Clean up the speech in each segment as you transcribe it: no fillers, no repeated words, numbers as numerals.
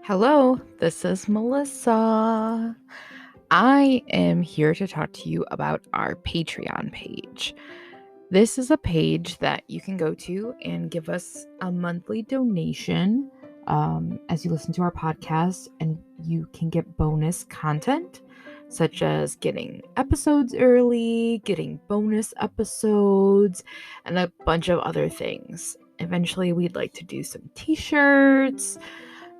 Hello, this is Melissa. I am here to talk to you about our Patreon page. This is a page that you can go to and give us a monthly donation as you listen to our podcast, and you can get bonus content such as getting episodes early, getting bonus episodes, and a bunch of other things. Eventually, we'd like to do some t-shirts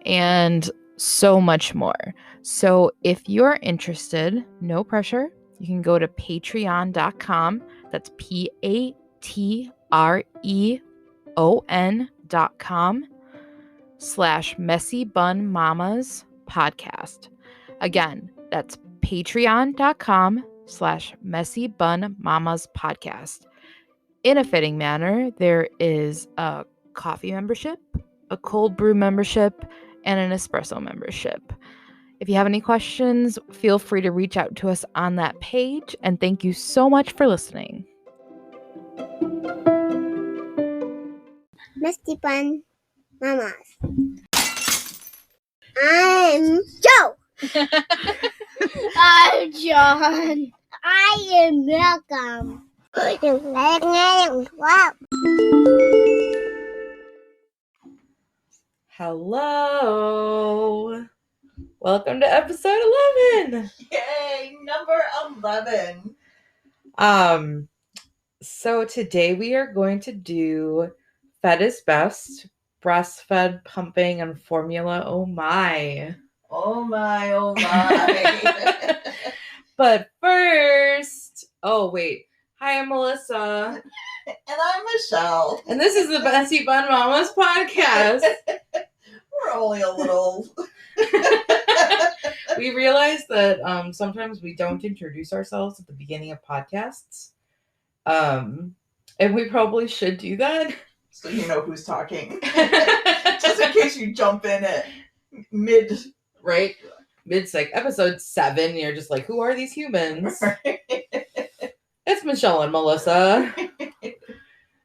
and so much more. So if you're interested, no pressure, you can go to patreon.com. That's patreon.com/messybunmamas podcast. Again, that's patreon.com/messybunmamas podcast. In a fitting manner, there is a coffee membership, a cold brew membership, and an espresso membership. If you have any questions, feel free to reach out to us on that page, and thank you so much for listening. Messy Bun Mamas. I'm Joe. I'm John. I am Malcolm. Wow. Hello. Welcome to episode 11. Yay, number 11. So today we are going to do Fed is Best, breastfed, pumping, and formula. Oh my. Oh my, oh my. But first, hi, I'm Melissa. And I'm Michelle. And this is the Messy Bun Mamas podcast. We're only a little... We realized that sometimes we don't introduce ourselves at the beginning of podcasts. And we probably should do that. So you know who's talking. Just in case you jump in at mid... Right? Mid's like episode 7, you're just like, who are these humans? It's Michelle and Melissa.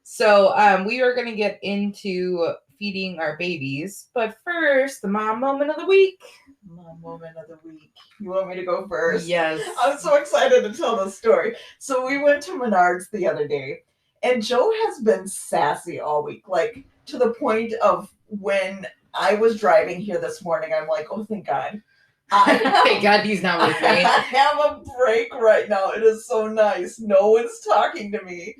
So we are going to get into feeding our babies. But first, the mom moment of the week. Mom moment of the week. You want me to go first? Yes. I'm so excited to tell the story. So we went to Menards the other day, and Joe has been sassy all week, like to the point of when I was driving here this morning, I'm like, oh, thank God. Thank God he's not with me. I have a break right now. It is so nice. No one's talking to me.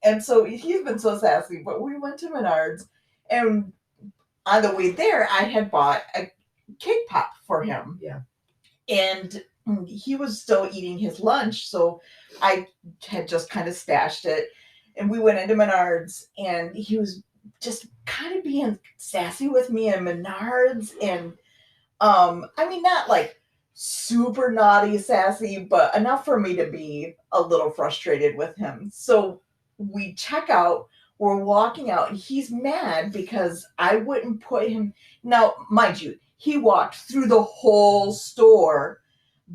And so he's been so sassy. But we went to Menards, and on the way there, I had bought a cake pop for him. Yeah. And he was still eating his lunch, so I had just kind of stashed it. And we went into Menards, and he was just kind of being sassy with me in Menards. And I mean, not like super naughty sassy, but enough for me to be a little frustrated with him. So we check out, we're walking out, and he's mad because I wouldn't put him. Now, mind you, he walked through the whole store,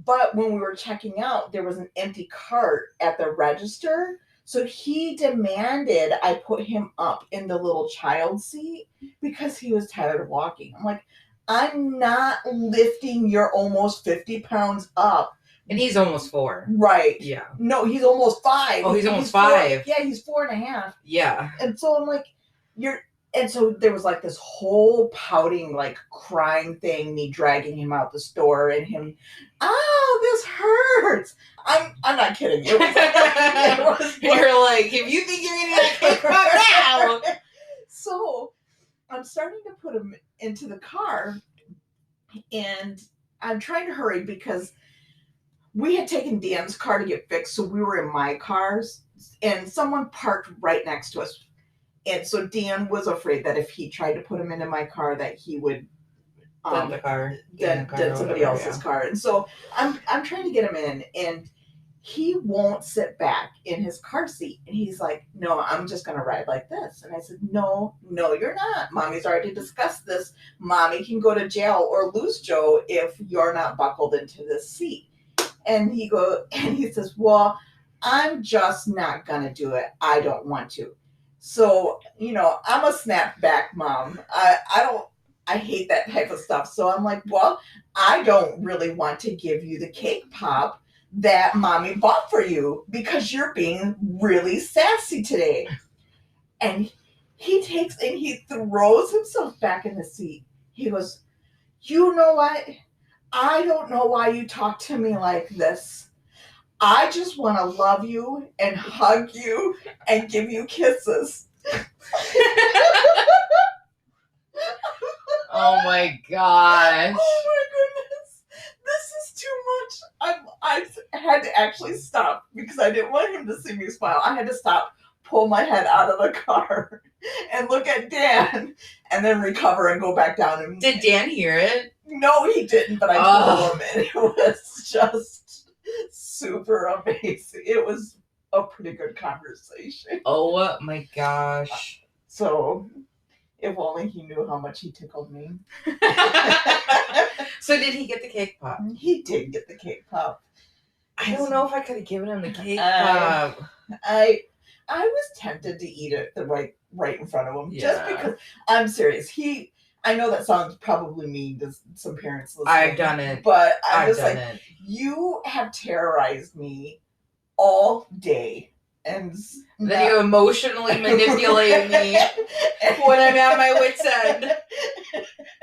but when we were checking out, there was an empty cart at the register. So he demanded I put him up in the little child seat because he was tired of walking. I'm like, I'm not lifting your almost 50 pounds up. And he's almost 4. Right. Yeah. No, he's almost 5. Oh, he's almost 5. Yeah, he's 4.5. Yeah. And so I'm like, and so there was like this whole pouting, like crying thing, me dragging him out the store and him, oh, this hurts. I'm not kidding. It was You're like, if you think you're going to get out now. So I'm starting to put him into the car, and I'm trying to hurry because we had taken Dan's car to get fixed. So we were in my cars, and someone parked right next to us. And so Dan was afraid that if he tried to put him into my car, that he would dent the car, dent somebody else's car. And so I'm trying to get him in, and he won't sit back in his car seat. And he's like, no, I'm just going to ride like this. And I said, no, you're not. Mommy's already discussed this. Mommy can go to jail or lose Joe if you're not buckled into this seat. And he says, well, I'm just not going to do it. I don't want to. So, I'm a snapback mom. I hate that type of stuff. So I'm like, well, I don't really want to give you the cake pop that mommy bought for you because you're being really sassy today. And he takes and he throws himself back in the seat. He goes, you know what? I don't know why you talk to me like this. I just want to love you and hug you and give you kisses. Oh my gosh. Oh my goodness. This is too much. I had to actually stop because I didn't want him to see me smile. I had to stop, pull my head out of the car, and look at Dan, and then recover and go back down. And Did Dan hear it? No, he didn't, but I told him, and it was just super amazing. It was a pretty good conversation. Oh my gosh. So, if only he knew how much he tickled me. So did he get the cake pop? He did get the cake pop. I don't know if I could have given him the cake pop. I was tempted to eat it right in front of him, just because. I'm serious. I know that sounds probably mean to some parents listening. I've done it, but I'm just you have terrorized me all day, and then you emotionally manipulate me when I'm at my wit's end.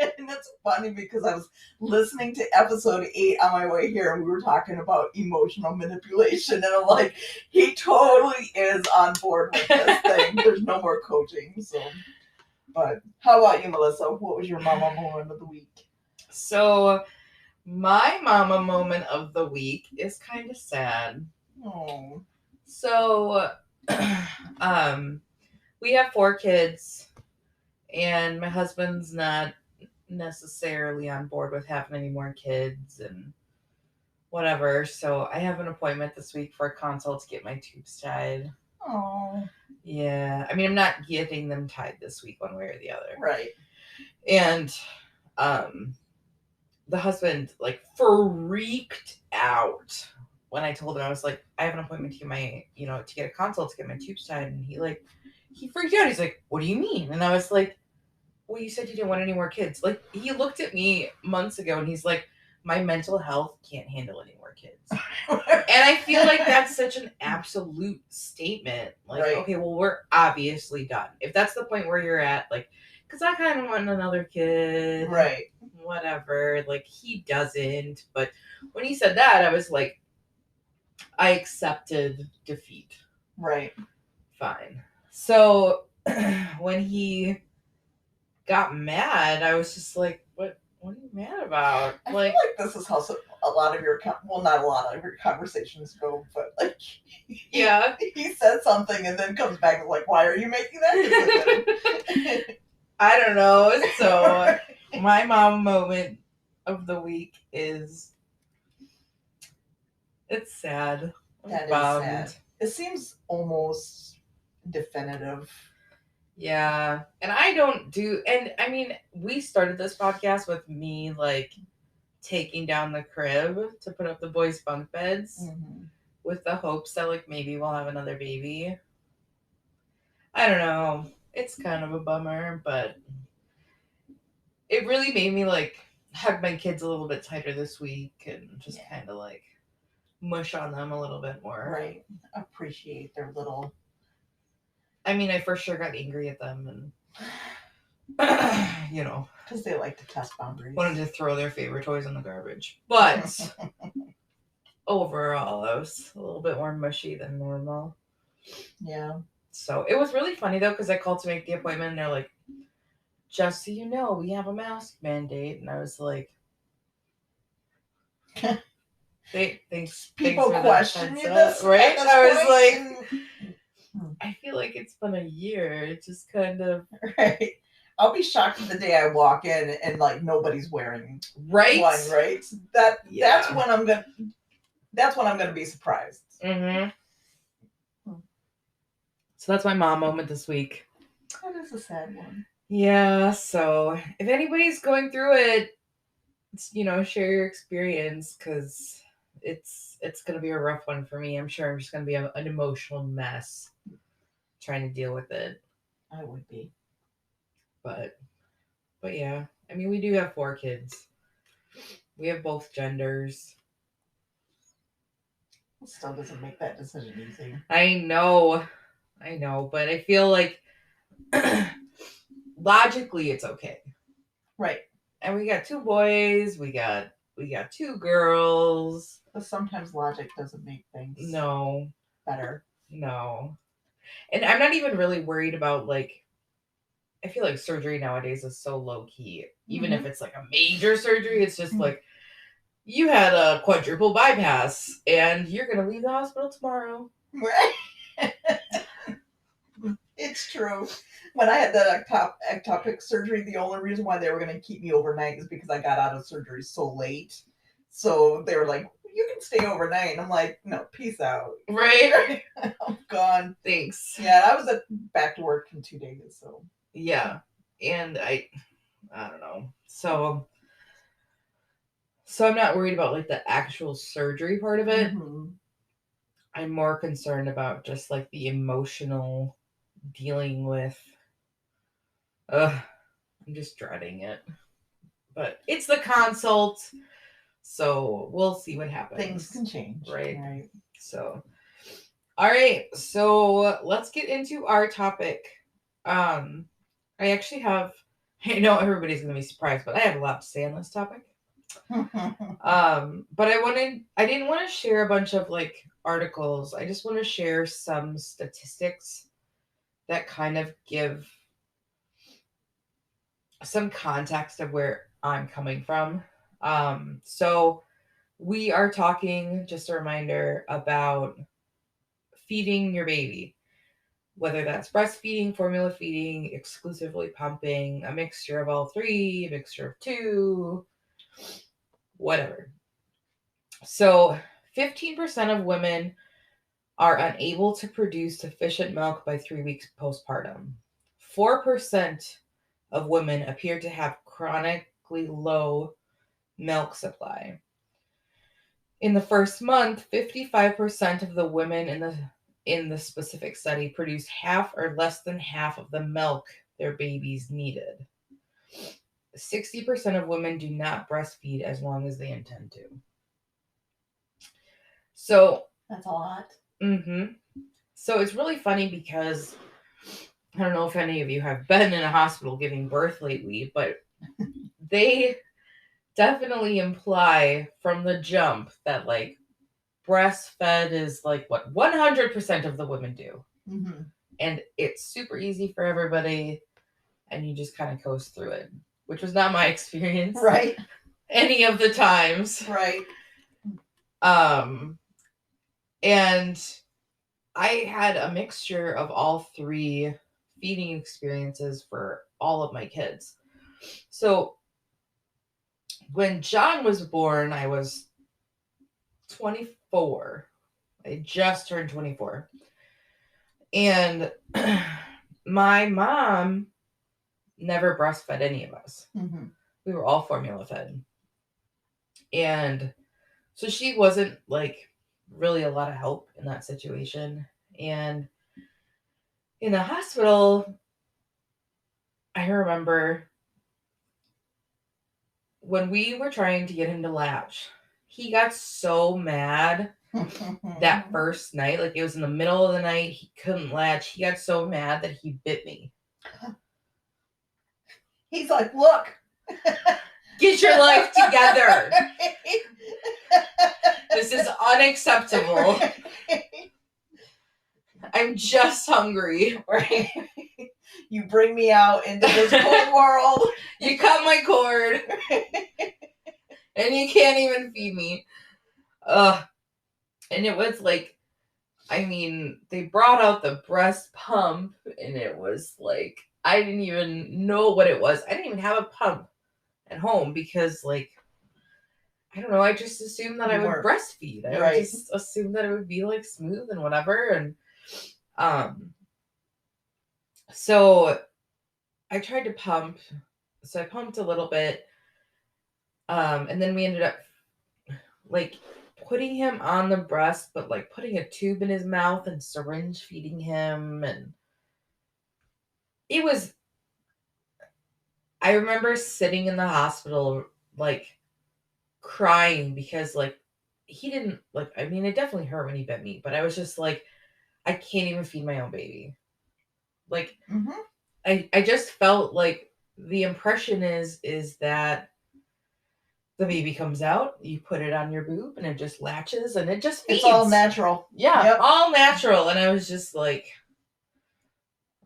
And it's funny because I was listening to episode 8 on my way here, and we were talking about emotional manipulation, and I'm like, he totally is on board with this thing. There's no more coaching. So, but how about you, Melissa? What was your mama moment of the week? So, my mama moment of the week is kind of sad. Oh. So, we have 4 kids, and my husband's not necessarily on board with having any more kids and whatever. So I have an appointment this week for a consult to get my tubes tied. Oh. Yeah. I mean, I'm not getting them tied this week one way or the other. Right. And the husband freaked out when I told him. I was like, I have an appointment to get my, to get a consult to get my tubes tied. And he freaked out. He's like, what do you mean? And I was like, well, you said you didn't want any more kids. He looked at me months ago and he's like, my mental health can't handle any more kids. And I feel like that's such an absolute statement. Right. Okay, well, we're obviously done. If that's the point where you're at, because I kind of want another kid. Right. Whatever. He doesn't. But when he said that, I was like, I accepted defeat. Right. Fine. So when he got mad, I was just like, what are you mad about? I feel like this is how a lot of your not a lot of your conversations go, but yeah, he said something and then comes back and why are you making that decision? I don't know. So my mom moment of the week is, it's sad. That is sad. It seems almost definitive. Yeah. And I don't do, and I mean, we started this podcast with me taking down the crib to put up the boys' bunk beds with the hopes that maybe we'll have another baby. I don't know. It's kind of a bummer, but it really made me hug my kids a little bit tighter this week and just kind of mush on them a little bit more. Right. Appreciate their little. I mean, I for sure got angry at them and, because they like to test boundaries. Wanted to throw their favorite toys in the garbage. But overall, I was a little bit more mushy than normal. Yeah. So it was really funny, though, because I called to make the appointment, and they're like, just so you know, we have a mask mandate. And I was like, thanks. People question me this, right? I was like, I feel like it's been a year. It just kind of. Right. I'll be shocked the day I walk in and nobody's wearing one, right? That's when I'm gonna be surprised. Mm-hmm. So that's my mom moment this week. That is a sad one. Yeah, so if anybody's going through it, share your experience, because it's gonna be a rough one for me. I'm sure I'm just gonna be an emotional mess trying to deal with it. I would be. But yeah, I mean, we do have 4 kids. We have both genders. It still doesn't make that decision easy. I know, but I feel like logically it's okay. Right. And we got 2 boys, we got 2 girls. But sometimes logic doesn't make things better. No. And I'm not even really worried about, like, I feel like surgery nowadays is so low key. Even if it's like a major surgery, it's just like, you had a quadruple bypass and you're going to leave the hospital tomorrow. Right. It's true. When I had the ectopic surgery, the only reason why they were going to keep me overnight is because I got out of surgery so late. So they were like, you can stay overnight. And I'm like, no, peace out. Right? I'm gone. Thanks. Yeah, I was back to work in 2 days. So yeah, and I don't know. So I'm not worried about like the actual surgery part of it. I'm more concerned about just like the emotional dealing with. I'm just dreading it. But it's the consult, so we'll see what happens. Things can change. Right. So, all right. So let's get into our topic. I actually have. I know everybody's gonna be surprised, but I have a lot to say on this topic. But I didn't want to share a bunch of like articles. I just want to share some statistics that kind of give some context of where I'm coming from. So we are talking, just a reminder, about feeding your baby, whether that's breastfeeding, formula feeding, exclusively pumping, a mixture of all 3, a mixture of 2, whatever. So 15% of women are unable to produce sufficient milk by 3 weeks postpartum. 4% of women appear to have chronically low milk supply. In the first month, 55% of the women in the specific study produced half or less than half of the milk their babies needed. 60% of women do not breastfeed as long as they intend to. So that's a lot. So it's really funny because I don't know if any of you have been in a hospital giving birth lately, but they definitely imply from the jump that like breastfed is like what 100% of the women do. And it's super easy for everybody and you just kind of coast through it, which was not my experience. Right. Any of the times. Right. And I had a mixture of all 3 feeding experiences for all of my kids. So when John was born, I was 24. I just turned 24. And my mom never breastfed any of us. We were all formula fed. And so she wasn't like really a lot of help in that situation. And in the hospital, I remember when we were trying to get him to latch, he got so mad that first night. Like it was in the middle of the night. He couldn't latch. He got so mad that he bit me. He's like, look. Get your life together. This is unacceptable. I'm just hungry. Right? You bring me out into this cold world. You cut my cord. And you can't even feed me. And it was like, I mean, they brought out the breast pump and it was like, I didn't even know what it was. I didn't even have a pump at home because like, I don't know, I just assumed that I would breastfeed. I would just assume that it would be like smooth and whatever. And so I tried to pump. So I pumped a little bit. And then we ended up like putting him on the breast, but like putting a tube in his mouth and syringe feeding him. And it was, I remember sitting in the hospital, like, crying because, like, he didn't, like, I mean, it definitely hurt when he bit me, but I was just like, I can't even feed my own baby. Like, Mm-hmm. I just felt like the impression is that the baby comes out, you put it on your boob, and it just latches, and it just feeds. It's all natural. Yeah, Yep. all natural. And I was just like,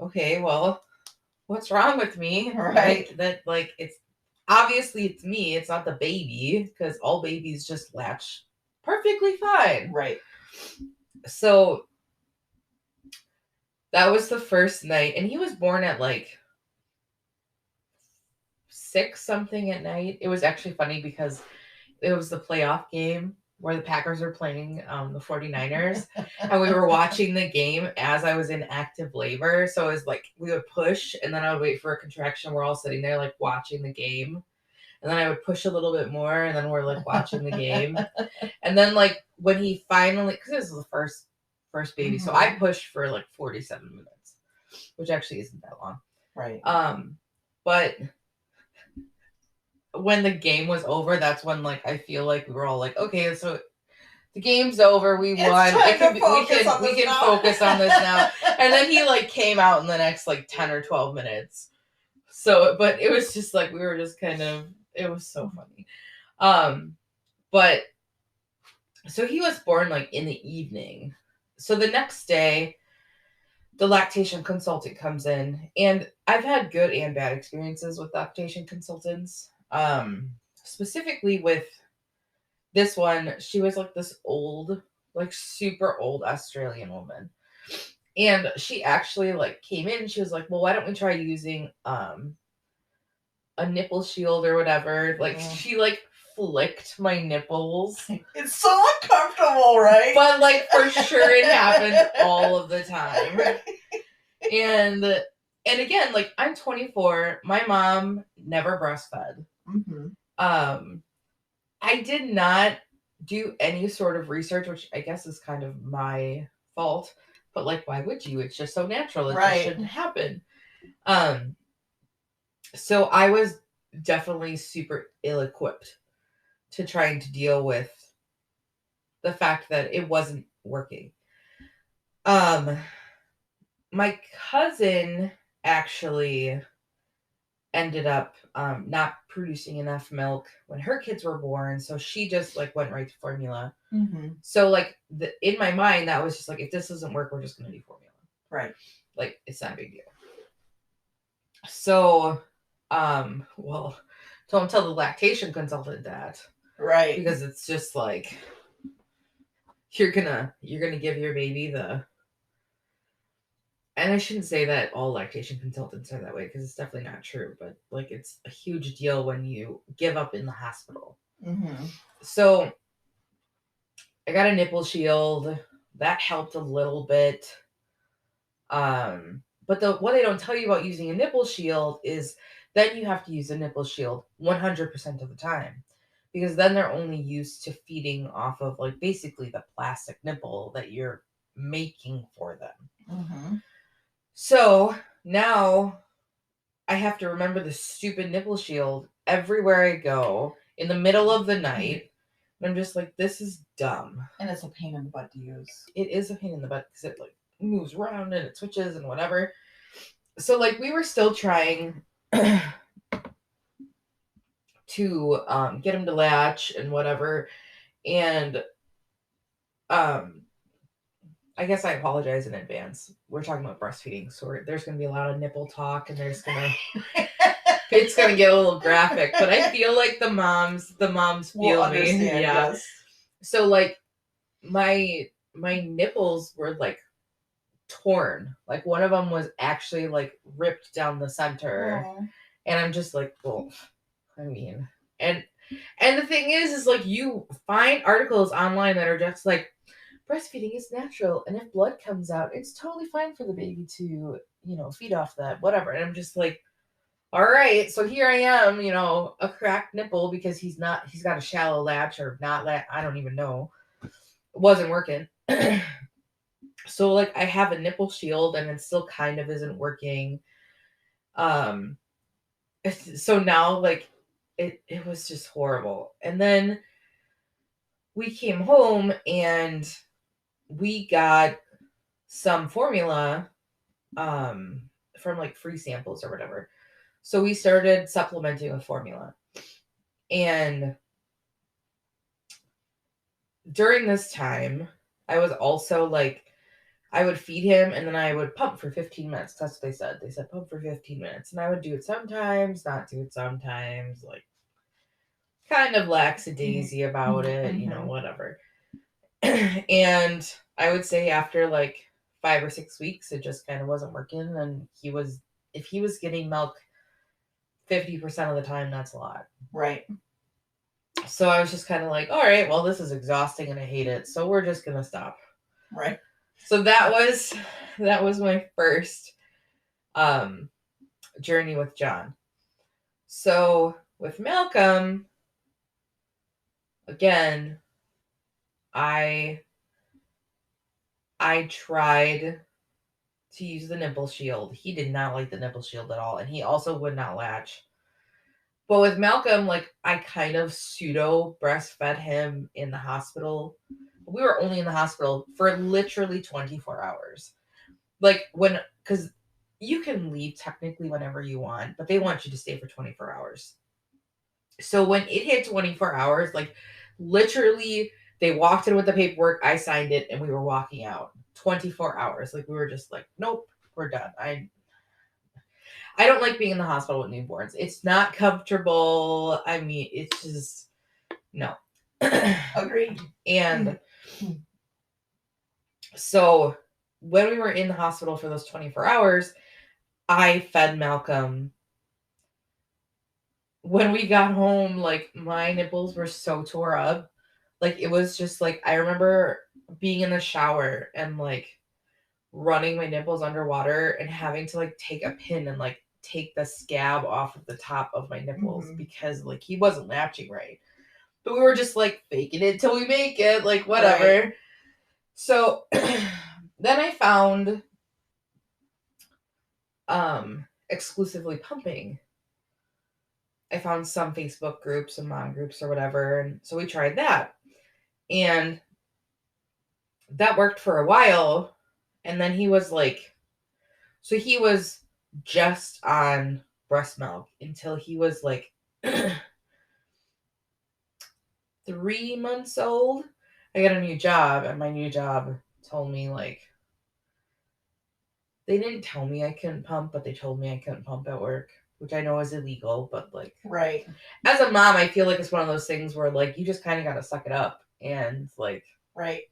okay, well, what's wrong with me? Right. That, like, it's obviously it's me. It's not the baby, because all babies just latch perfectly fine. Right. So that was the first night, and he was born at like 6 something at night. It was actually funny because it was the playoff game where the Packers were playing the 49ers, and we were watching the game as I was in active labor. So it was like we would push, and then I would wait for a contraction. We're all sitting there like watching the game, and then I would push a little bit more, and then we're like watching the game. And then like when he finally, because this was the first baby, so I pushed for like 47 minutes, which actually isn't that long. Right. But when the game was over, that's when like I feel like we were all like, okay, so the game's over, we won. We can focus on this now. And then he like came out in the next like 10 or 12 minutes. So, but it was just like we were just kind of, it was so funny. But so he was born like in the evening. So the next day, the lactation consultant comes in, and I've had good and bad experiences with lactation consultants. Specifically with this one, she was like this old, like super old Australian woman. And she actually like came in, she was like, well, why don't we try using a nipple shield or whatever? Like she like flicked my nipples. It's so uncomfortable, right? But like for sure it happened all of the time. And again, like I'm 24, my mom never breastfed. Mm-hmm. I did not do any sort of research, which I guess is kind of my fault. But like, why would you? It's just so natural. It just shouldn't happen. So I was definitely super ill-equipped to trying to deal with the fact that it wasn't working. My cousin actually ended up not producing enough milk when her kids were born, so she just like went right to formula. Mm-hmm. So like in my mind, that was just like, if this doesn't work, we're just gonna do formula. Right. Like it's not a big deal. So, well, don't tell the lactation consultant that. Right. Because it's just like you're gonna give your baby the. And I shouldn't say that all lactation consultants are that way, because it's definitely not true. But like, it's a huge deal when you give up in the hospital. Mm-hmm. So I got a nipple shield. That helped a little bit. But what they don't tell you about using a nipple shield is then you have to use a nipple shield 100% of the time, because then they're only used to feeding off of like basically the plastic nipple that you're making for them. Mm-hmm. So now I have to remember the stupid nipple shield everywhere I go in the middle of the night. And I'm just like, this is dumb. And it's a pain in the butt to use. It is a pain in the butt because it like moves around and it switches and whatever. So like we were still trying to get him to latch and whatever. And I guess I apologize in advance. We're talking about breastfeeding, so there's going to be a lot of nipple talk, and it's going to get a little graphic. But I feel like the moms feel me. Yeah. Yes. So like my nipples were like torn. Like one of them was actually like ripped down the center. Aww. And I'm just like, well, I mean, and the thing is like you find articles online that are just like, breastfeeding is natural, and if blood comes out, it's totally fine for the baby to, feed off that, whatever. And I'm just like, all right, so here I am, a cracked nipple because he's got a shallow latch or not I don't even know. It wasn't working. So like I have a nipple shield and it still kind of isn't working. So now, like, it was just horrible. And then we came home and we got some formula from like free samples or whatever. So we started supplementing with formula. And during this time, I was also like, I would feed him and then I would pump for 15 minutes. That's what they said. They said pump for 15 minutes. And I would do it sometimes, not do it sometimes, like kind of lackadaisy about it, you know, whatever. And I would say after like 5 or 6 weeks, it just kind of wasn't working. And if he was getting milk 50% of the time, that's a lot. Right. So I was just kind of like, all right, well, this is exhausting and I hate it. So we're just going to stop. Right. So that was my first journey with John. So with Malcolm, again, I tried to use the nipple shield. He did not like the nipple shield at all, and he also would not latch. But with Malcolm, like, I kind of pseudo breastfed him in the hospital. We were only in the hospital for literally 24 hours. Like, because you can leave technically whenever you want, but they want you to stay for 24 hours. So when it hit 24 hours, like, literally, they walked in with the paperwork, I signed it, and we were walking out. 24 hours. Like, we were just like, nope, we're done. I don't like being in the hospital with newborns. It's not comfortable. I mean, it's just, no. Agreed. And so when we were in the hospital for those 24 hours, I fed Malcolm. When we got home, like, my nipples were so tore up. Like, it was just like, I remember being in the shower and like running my nipples underwater and having to like take a pin and like take the scab off of the top of my nipples because like he wasn't latching right. But we were just like faking it till we make it, like whatever. Right. So then I found exclusively pumping. I found some Facebook groups and mom groups or whatever, and so we tried that. And that worked for a while. And then he was like, so he was just on breast milk until he was like 3 months old. I got a new job, and my new job told me, like, they didn't tell me I couldn't pump, but they told me I couldn't pump at work, which I know is illegal, but like, right. As a mom, I feel like it's one of those things where like you just kind of got to suck it up and like, right.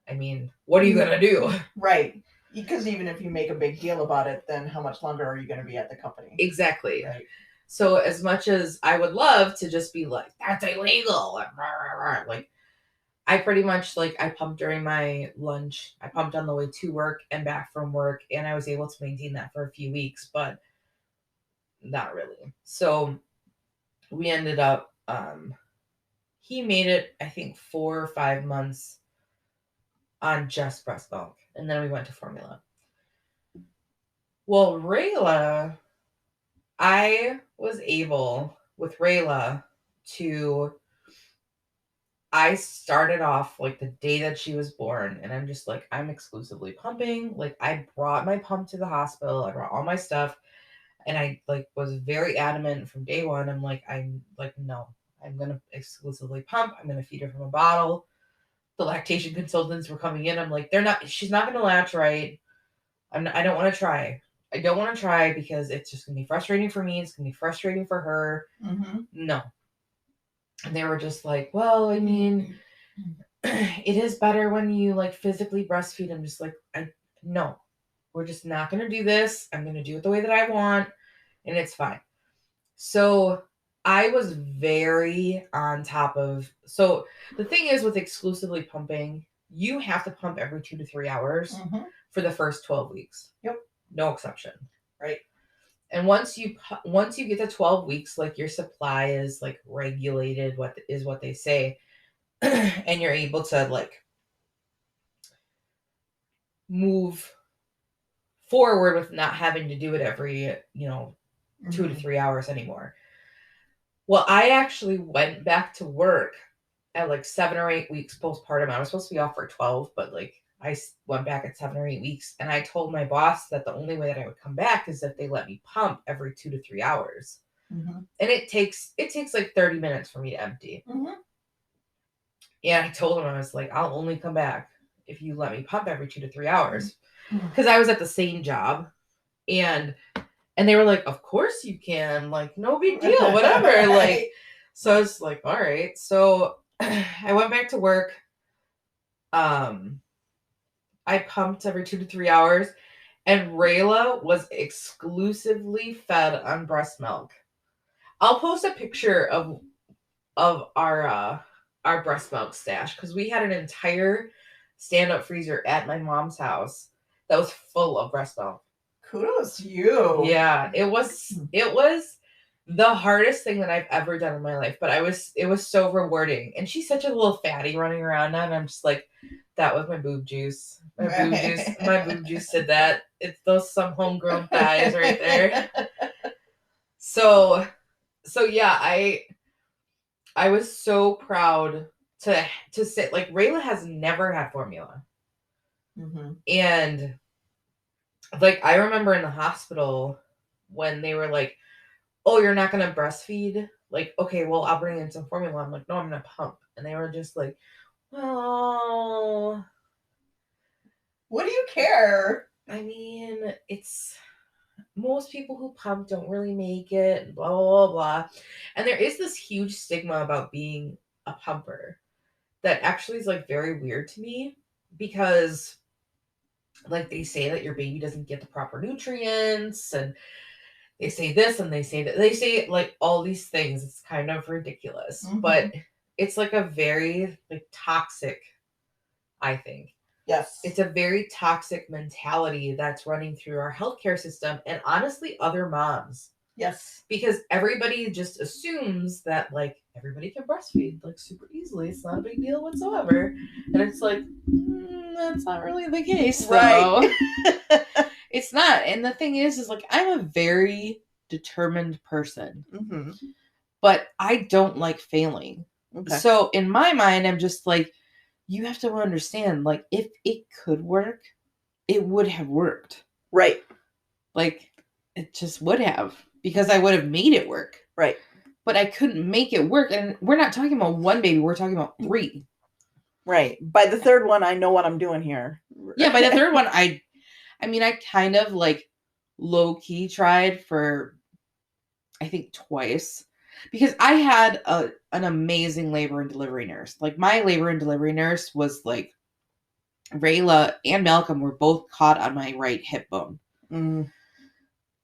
I mean, what are you going to do? Right. Because even if you make a big deal about it, then how much longer are you going to be at the company? Exactly. Right. So as much as I would love to just be like, that's illegal, like, I pretty much, like, I pumped during my lunch. I pumped on the way to work and back from work, and I was able to maintain that for a few weeks, but not really. So we ended up, he made it, I think, 4 or 5 months on just breast milk, and then we went to formula. Well, Rayla, I was able with Rayla to, I started off like the day that she was born, and I'm just like, I'm exclusively pumping. Like, I brought my pump to the hospital, I brought all my stuff, and I like was very adamant from day one. I'm like, no, I'm gonna exclusively pump. I'm gonna feed her from a bottle. The lactation consultants were coming in. I'm like, she's not gonna latch right. I don't want to try. I don't want to try because it's just gonna be frustrating for me. It's gonna be frustrating for her. Mm-hmm. No. And they were just like, well, I mean, it is better when you like physically breastfeed. I'm just like, no, we're just not going to do this. I'm going to do it the way that I want, and it's fine. So I was very on top of, so the thing is with exclusively pumping, you have to pump every 2 to 3 hours for the first 12 weeks. Yep. No exception. Right. And once you get to 12 weeks, like your supply is like regulated, what they say, and you're able to like move forward with not having to do it every, 2 to 3 hours anymore. Well, I actually went back to work at like 7 or 8 weeks postpartum. I was supposed to be off for 12, but like I went back at 7 or 8 weeks, and I told my boss that the only way that I would come back is if they let me pump every 2 to 3 hours. And it takes like 30 minutes for me to empty. And I told him, I was like, I'll only come back if you let me pump every 2 to 3 hours. Because I was at the same job, and they were like, of course you can, like, no big deal, whatever. Like, so I was like, all right. So I went back to work. I pumped every 2 to 3 hours, and Rayla was exclusively fed on breast milk. I'll post a picture of our breast milk stash, because we had an entire stand-up freezer at my mom's house that was full of breast milk. Kudos to you. Yeah, it was the hardest thing that I've ever done in my life, but it was so rewarding. And she's such a little fatty running around now, and I'm just like, that was my boob juice. My boob juice did that. It's those some homegrown thighs right there. So yeah, I was so proud to say, like, Rayla has never had formula. And like, I remember in the hospital when they were like, oh, you're not going to breastfeed? Like, okay, well, I'll bring in some formula. I'm like, no, I'm going to pump. And they were just like, well, what do you care? I mean, it's most people who pump don't really make it, blah, blah, blah, blah. And there is this huge stigma about being a pumper that actually is like very weird to me, because like they say that your baby doesn't get the proper nutrients, and they say this and they say that, they say like all these things. It's kind of ridiculous, but it's like a very like toxic, I think. Yes. It's a very toxic mentality that's running through our healthcare system, and honestly other moms. Yes. Because everybody just assumes that like everybody can breastfeed like super easily. It's not a big deal whatsoever. And it's like, that's not really the case, right? It's not. And the thing is like, I'm a very determined person, but I don't like failing. So in my mind, I'm just like, you have to understand, like, if it could work, it would have worked. Right. Like, it just would have, because I would have made it work. Right. But I couldn't make it work. And we're not talking about one baby. We're talking about 3. Right. By the third one, I know what I'm doing here. Yeah, by the third one, I kind of like low-key tried for, I think, twice. Because I had an amazing labor and delivery nurse. Like, my labor and delivery nurse was like, Rayla and Malcolm were both caught on my right hip bone.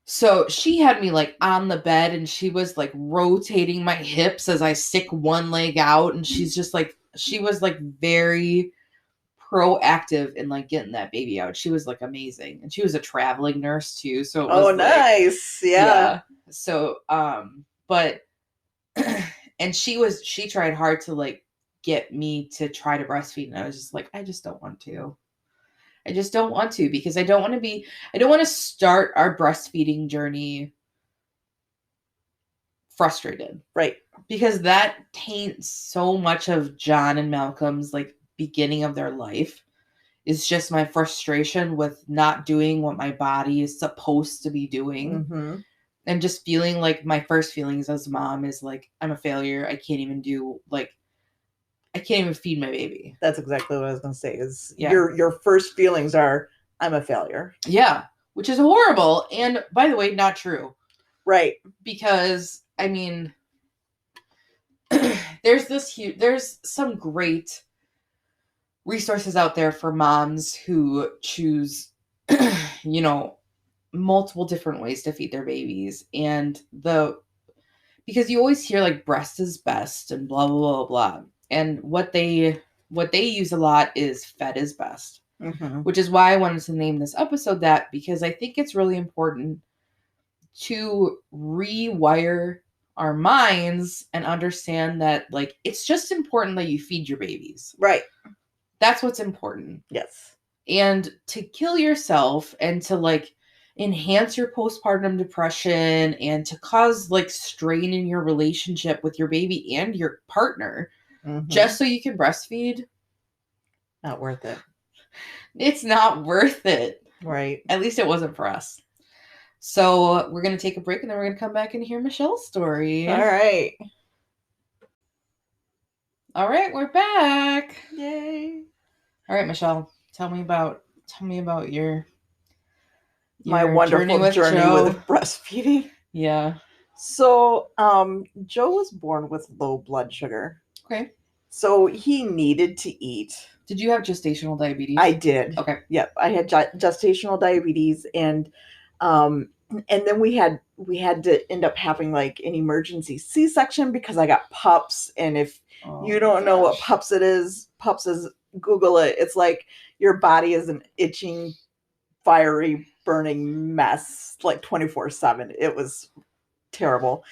So she had me like on the bed, and she was like rotating my hips as I stick one leg out. And she's just like, she was like very proactive in like getting that baby out. She was like amazing. And she was a traveling nurse too. So it was nice. Yeah. So, but, and she tried hard to like get me to try to breastfeed. And I was just like, I just don't want to. Because I don't want to start our breastfeeding journey frustrated. Right. Because that taints so much of John and Malcolm's like beginning of their life. Is just my frustration with not doing what my body is supposed to be doing. And just feeling like my first feelings as a mom is like, I'm a failure. I can't even feed my baby. That's exactly what I was going to say is your first feelings are, I'm a failure. Yeah. Which is horrible. And by the way, not true. Right. Because I mean, there's some great resources out there for moms who choose, multiple different ways to feed their babies. And because you always hear like breast is best and blah, blah, blah, blah. And what they use a lot is fed is best, which is why I wanted to name this episode that, because I think it's really important to rewire our minds and understand that like, it's just important that you feed your babies. Right. That's what's important. Yes. And to kill yourself and to like enhance your postpartum depression and to cause like strain in your relationship with your baby and your partner just so you can breastfeed, not worth it. It's not worth it. Right. At least it wasn't for us. So we're going to take a break and then we're going to come back and hear Michelle's story. All right. All right, we're back. Yay. All right, Michelle, tell me about your my wonderful journey with breastfeeding. Yeah. So, Joe was born with low blood sugar. Okay. So he needed to eat. Did you have gestational diabetes? I did. Okay. Yep. I had gestational diabetes, and then we had to end up having like an emergency C-section because I got PUPS. And if you don't know what PUPS is, Google it. It's like your body is an itching, fiery, burning mess, like 24/7. It was terrible.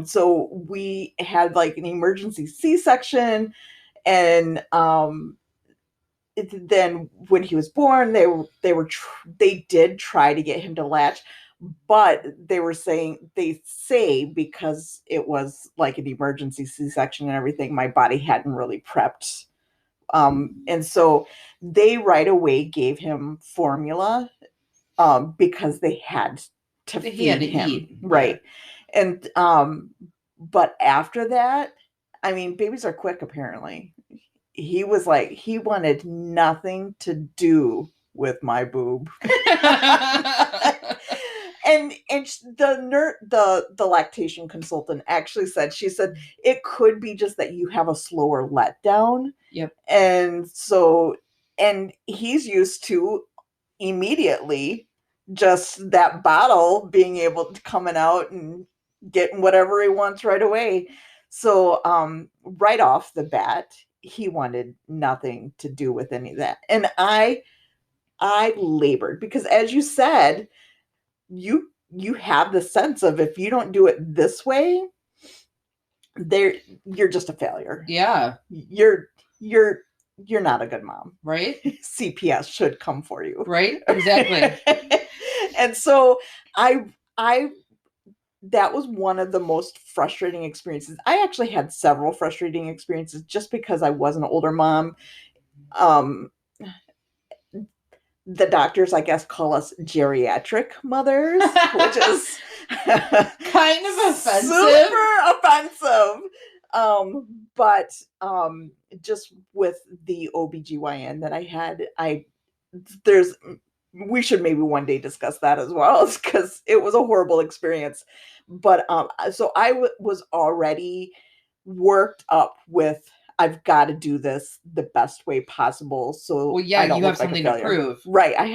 So we had like an emergency C-section, and then when he was born, they did try to get him to latch, but they say because it was like an emergency C-section and everything, my body hadn't really prepped. And so they right away gave him formula because they had to feed him. Eat. Right. Yeah. And but after that, I mean, babies are quick apparently. He was like, he wanted nothing to do with my boob. And the lactation consultant actually said, she said, it could be just that you have a slower letdown. Yep. And he's used to immediately just that bottle being able to coming out and getting whatever he wants right away. So right off the bat, he wanted nothing to do with any of that. And I labored because, as you said, you have the sense of, if you don't do it this way, you're just a failure. Yeah. You're not a good mom. Right? CPS should come for you. Right? Exactly. And so that was one of the most frustrating experiences. I actually had several frustrating experiences just because I was an older mom. The doctors, I guess, call us geriatric mothers, which is kind of offensive. Super offensive. But just with the OBGYN that I had, we should maybe one day discuss that as well, because it was a horrible experience. But so I was already worked up with, I've got to do this the best way possible. So you have something to prove. Right. I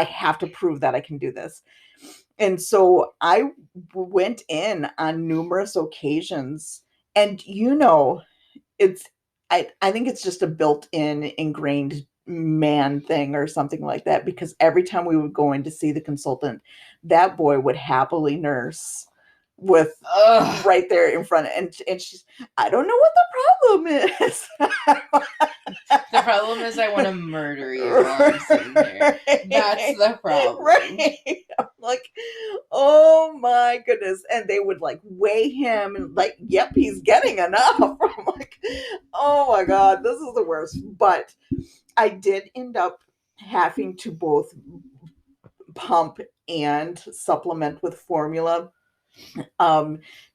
have to prove that I can do this. And so I went in on numerous occasions, and I think it's just a built-in ingrained man thing or something like that, because every time we would go in to see the consultant, that boy would happily nurse with right there in front, and she's, I don't know what the problem is. The problem is I want to murder you while I'm sitting there. That's the problem. Right. I'm like, oh my goodness. And they would like weigh him and like, yep, he's getting enough. I'm like, oh my God, this is the worst. But I did end up having to both pump and supplement with formula.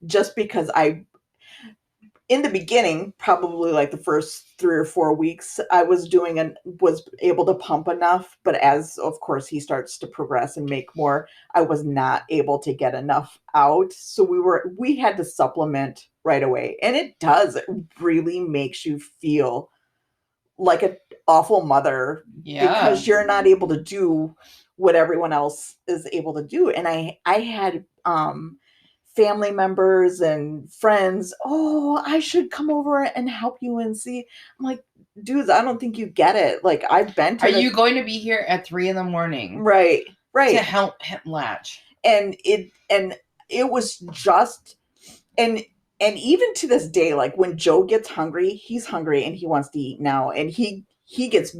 Just because in the beginning, probably like the first 3 or 4 weeks, I was able to pump enough, but as of course he starts to progress and make more, I was not able to get enough out. So we had to supplement right away. And it really makes you feel like an awful mother, because you're not able to do what everyone else is able to do. And I had family members and friends, I should come over and help you and see. I'm like, dudes, I don't think you get it. Like, I've been to you going to be here at 3 a.m? Right. To help him latch. And it was just, and even to this day, like when Joe gets hungry, he's hungry and he wants to eat now. And he gets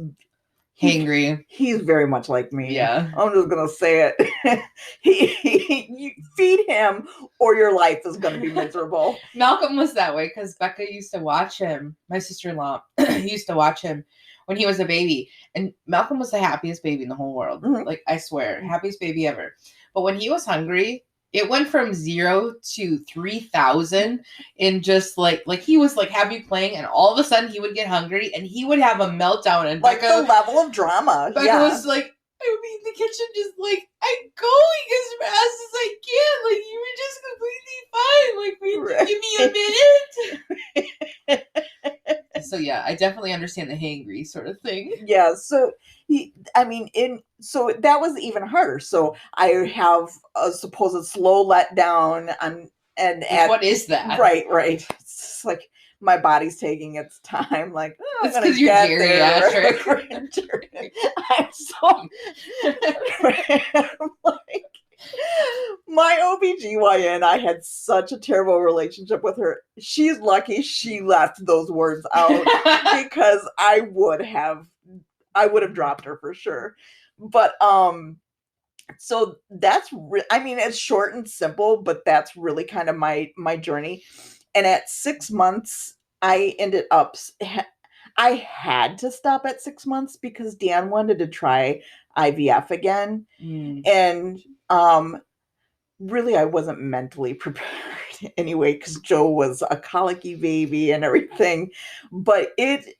hangry. He's very much like me. Yeah. I'm just gonna say it. You feed him, or your life is gonna be miserable. Malcolm was that way because Becca used to watch him. My sister-in-law used to watch him when he was a baby, and Malcolm was the happiest baby in the whole world. Mhm. Like, I swear, happiest baby ever. But when he was hungry, it went from 0 to 3,000 in just like he was like happy playing, and all of a sudden he would get hungry and he would have a meltdown. And Like Becca, the level of drama. Becca was like, I would be in the kitchen just like, I'm going as fast as I can. Like, you were just completely fine. Like, give me a minute. So yeah, I definitely understand the hangry sort of thing. Yeah, so so that was even harder. So I have a supposed slow letdown and What is that? Right. It's like my body's taking its time. Like, oh, it's because you're geriatric. I'm so like, my OBGYN, I had such a terrible relationship with her. She's lucky she left those words out because I would have dropped her for sure. But so that's it's short and simple, but that's really kind of my journey. And at 6 months, I had to stop at 6 months because Dan wanted to try IVF again. And really I wasn't mentally prepared anyway, because Joe was a colicky baby and everything. But it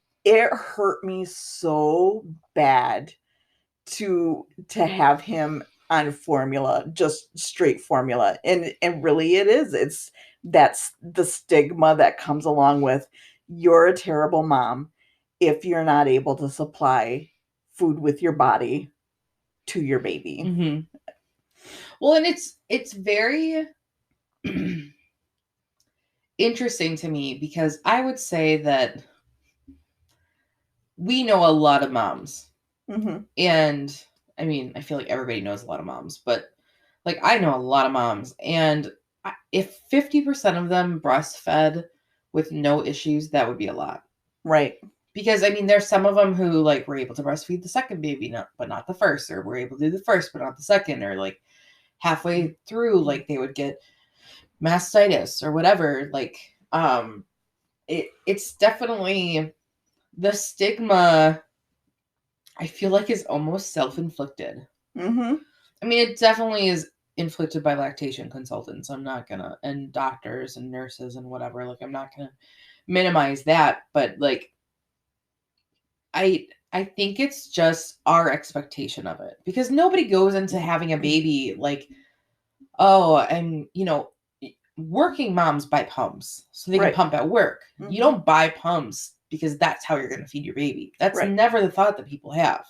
hurt me so bad to have him on formula, just straight formula. And really that's the stigma that comes along with, you're a terrible mom if you're not able to supply food with your body to your baby. Mm-hmm. Well, and it's very interesting to me because I would say that we know a lot of moms. Mm-hmm. And I mean, I feel like everybody knows a lot of moms, but like I know a lot of moms, and if 50% of them breastfed with no issues, that would be a lot. Right. Because I mean, there's some of them who like were able to breastfeed the second baby, but not the first, or were able to do the first, but not the second, or like halfway through, like they would get mastitis or whatever. Like, it's definitely the stigma. I feel like is almost self-inflicted. Mm-hmm. I mean, it definitely is inflicted by lactation consultants. I'm not gonna, and doctors and nurses and whatever. Like, I'm not gonna minimize that, but like, I think it's just our expectation of it, because nobody goes into having a baby like, oh, and working moms buy pumps so they can pump at work. Mm-hmm. You don't buy pumps because that's how you're going to feed your baby. That's never the thought that people have.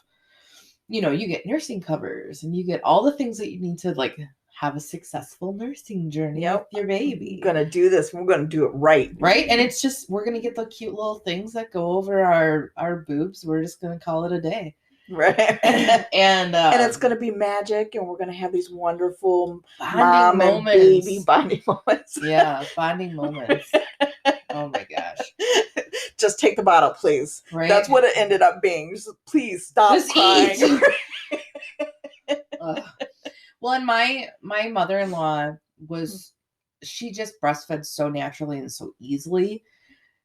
You get nursing covers and you get all the things that you need to like have a successful nursing journey with your baby. We're going to do this. We're going to do it right. Right. And it's just, we're going to get the cute little things that go over our boobs. We're just going to call it a day. Right. And it's going to be magic, and we're going to have these wonderful bonding moments. And baby bonding moments. Yeah, bonding moments. Oh my gosh. Just take the bottle, please. Right? That's what it ended up being. Just, please stop crying. Well, and my mother-in-law was, she just breastfed so naturally and so easily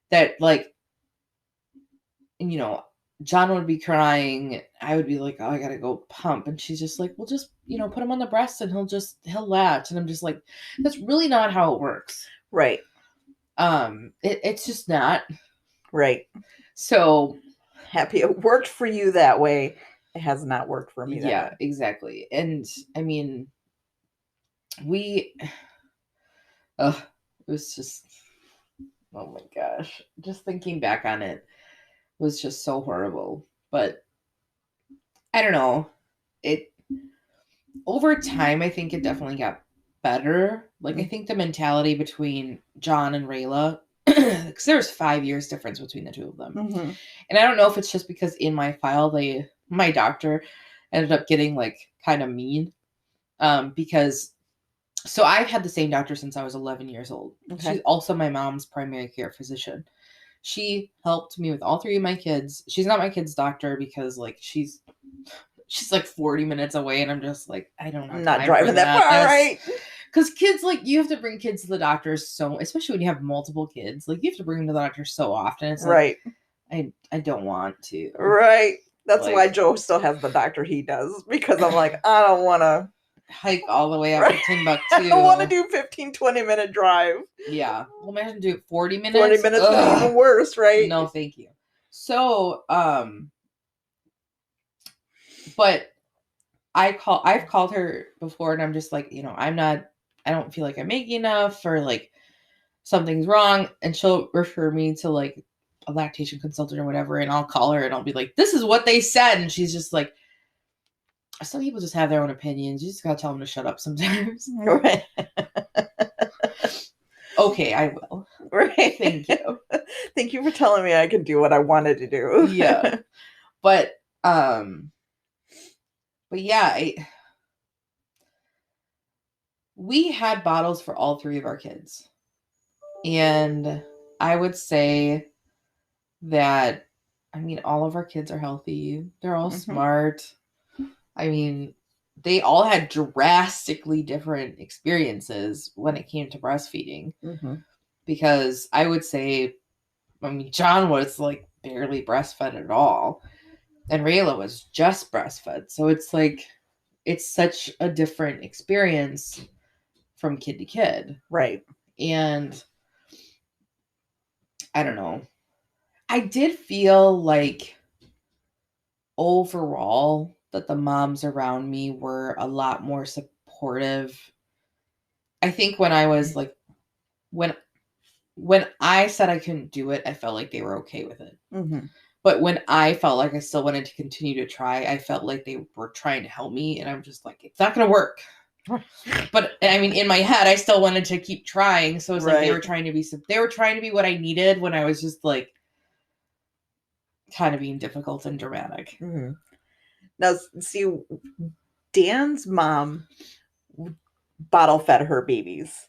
that like, John would be crying. I would be like, oh, I gotta go pump. And she's just like, well, just, put him on the breast and he'll latch. And I'm just like, that's really not how it works. Right. It's just not. Right. So happy it worked for you that way. It has not worked for me that way. Exactly. And I mean, it was just, oh my gosh. Just thinking back on it was just so horrible. But I don't know. Over time, I think it definitely got better. Like, I think the mentality between John and Rayla, because there's 5 years difference between the two of them. Mm-hmm. And I don't know if it's just because in my file, my doctor ended up getting like kind of mean. Because so I've had the same doctor since I was 11 years old. Okay. She's also my mom's primary care physician. She helped me with all 3 of my kids. She's not my kid's doctor because like she's like 40 minutes away, and I'm just like, I don't know. I'm not driving that far, right? Because kids, like, you have to bring kids to the doctor especially when you have multiple kids, like, you have to bring them to the doctor so often. It's like, right. I don't want to. Right. That's like, why Joe still has the doctor he does, because I'm like, I don't want to hike all the way up to Timbuktu. I don't want to do 15, 20-minute drive. Yeah. Well, imagine do 40 minutes. 40 minutes is even worse, right? No, thank you. So, but I've called her before, and I'm just like, I don't feel like I'm making enough, or like something's wrong, and she'll refer me to like a lactation consultant or whatever, and I'll call her and I'll be like, this is what they said, and she's just like, some people just have their own opinions. You just gotta tell them to shut up sometimes. Right. Okay, I will. Right. Thank you. Thank you for telling me I can do what I wanted to do. Yeah. But yeah, we had bottles for all 3 of our kids. And I would say that, I mean, all of our kids are healthy. They're all smart. I mean, they all had drastically different experiences when it came to breastfeeding. Because I would say, I mean, John was like barely breastfed at all. And Rayla was just breastfed. So it's like, it's such a different experience from kid to kid. Right. And I don't know. I did feel like overall that the moms around me were a lot more supportive. I think when I was like, when I said I couldn't do it, I felt like they were okay with it. But when I felt like I still wanted to continue to try, I felt like they were trying to help me. And I'm just like, it's not going to work. But I mean, in my head, I still wanted to keep trying. So it's like they were trying to be what I needed when I was just like kind of being difficult and dramatic. Now, see, Dan's mom bottle fed her babies.